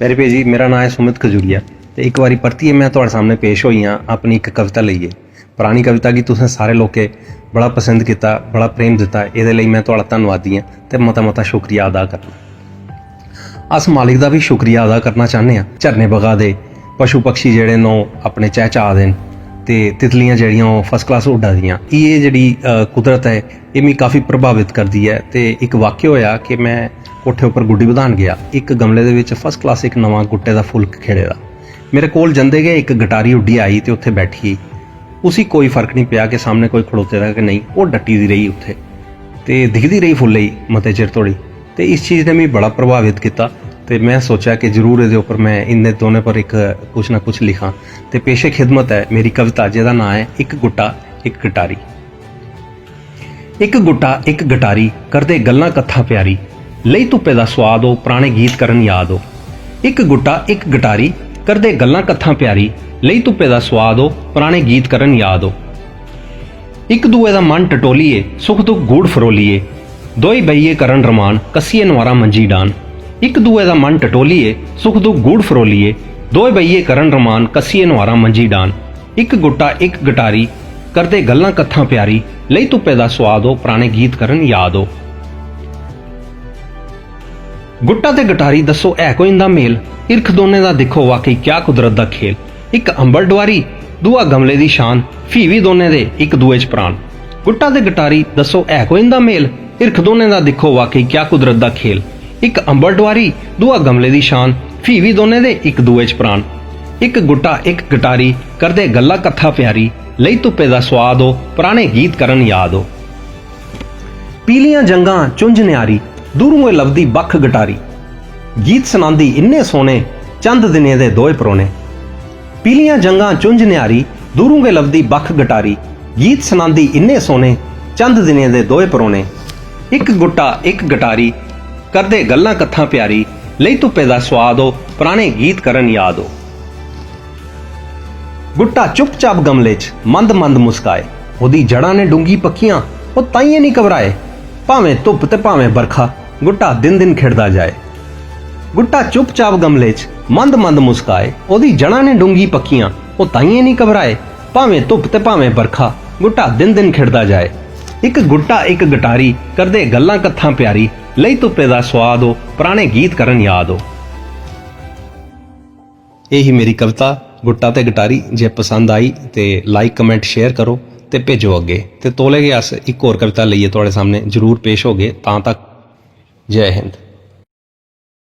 मेरे पे जी मेरा नाम है सुमित खजूरिया तो एक बारी परतिए मैं तुहाडे सामने पेश होई हाँ अपनी एक कविता लईए। पुरानी कविता की तुसें सारे लोकें बड़ा पसंद किया, बड़ा प्रेम दिता, ये मैं तुहाडा धन्नवादी हाँ ते मता मता शुक्रिया अदा करना। अस मालिक का भी शुक्रिया अदा करना चाहते हैं। झरने बगा दे, पशु पक्षी जिहड़े नो अपने चहचा देन ते तितलियां जिहड़ियां फस्ट क्लास उड्डा दियां, ये जिहड़ी कुदरत है ये मिगी काफ़ी प्रभावित करती है। तो एक वाक्य होया कि मैं कोठे उपर गुड्डी वधान गया, एक गमले दे विच फस्ट क्लास एक नवां गुट्टे दा फुल खिड़े दा मेरे कोल जंदे गए एक गटारी उड्डी आई तो उत्थे बैठी। उसी कोई फर्क नहीं पिया कि सामने कोई खड़ोते दा कि नहीं, वो डट्टी दी रही उत्थे ते दिखदी रही फुल्ले ही मते चिर धोड़ी। तो इस चीज़ ने मिगी बड़ा प्रभावित किया तो मैं सोचा कि जरूर ये उपर मैं इन्ने दोनों पर एक कुछ ना कुछ लिखा। तो पेशे खिदमत है मेरी कविता जिहदा नाम है एक गुट्टा एक गटारी। एक गुट्टा एक गटारी करदे गल्लां कत्थां प्यारी, लई धुप्पे दा स्वाद हो पुराने गीत करन याद हो। एक गुट्टा एक गटारी करदे गल्लां कत्थां प्यारी, लई धुप्पे दा स्वाद हो पुराने गीत करन याद हो। एक दूए दा मन टटोलीए सुख दुख गूड़ फरोलीए, दोई बईए करन रमान कस्सीए नवारा मंजी डान। एक दूए दा मन टटोलीए सुख दुख गूड़ फरोलीए, दोए बईए करन रमान कस्सीए नवारा मंजी डान। एक गुट्टा एक गटारी करदे गल्लां कत्थां प्यारी, लई धुप्पे दा स्वाद हो पुराने गीत करन याद हो। गुट्टा ते गटारी दसो है कोई इंदा मेल, इरख दोने दा दिखो वाकई क्या कुदरत दा खेल। एक अंबल डवारी दूआ गमले दी शान, फ्ही भी दोने दे एक दूए च प्राण। गुट्टा ते गटारी दसो है कोई इंदा मेल, इरख दोने दा दिखो वाकई क्या कुदरत दा खेल। एक अंबल डवारी दूआ गमले दी शान, फ्ही भी दोने दे एक दूए च प्राण। एक गुट्टा एक गटारी करदे गल्लां कत्थां प्यारी, लई धुप्पे दा स्वाद हो पुराने गीत करन याद हो। पीलियां जंगां चुंझ न्यारी दूरों लभदी बख गटारी, गीत सुनांदी इन्ने सोने चंद दिने दे दोए परोने। पीलियां जंगां चुंझ न्यारी दूरों लभदी बख गटारी, गीत सुनांदी इन्ने सोने चंद दिने दे दोए परोने। एक गुट्टा एक गटारी करदे गल्लां कत्थां प्यारी, लई धुप्पे दा स्वाद हो पुराने गीत करन याद हो। गुट्टा चुपचाप गमले च मंद मंद मुस्काए, ओदी जड़ां ने डूंगी पक्कियां ओ ताइये नहीं घबराए। भावें धुप ते भावें बरखा गुट्टा दिन दिन खिड़दा जाए। गुट्टा चुपचाप गमले च मंद मंद मुस्काए, ओदी जड़ां ने डूंगी पक्कियां ओ ताइये नहीं घबराए। भावें धुप ते भावें बरखा गुट्टा दिन दिन खिड़दा जाए। एक गुट्टा एक गटारी करदे गल्लां कत्थां प्यारी, लई धुप्पे दा स्वाद हो पुराने गीत करन याद हो। यही मेरी कविता गुट्टा ते गटारी। जे पसंद आई तो लाइक कमेंट शेयर करो ते भेजो अगे। ते तोले गए अस एक होर कविता लईए तुहाडे सामने जरूर पेश हो गए। तां तक जय हिंद।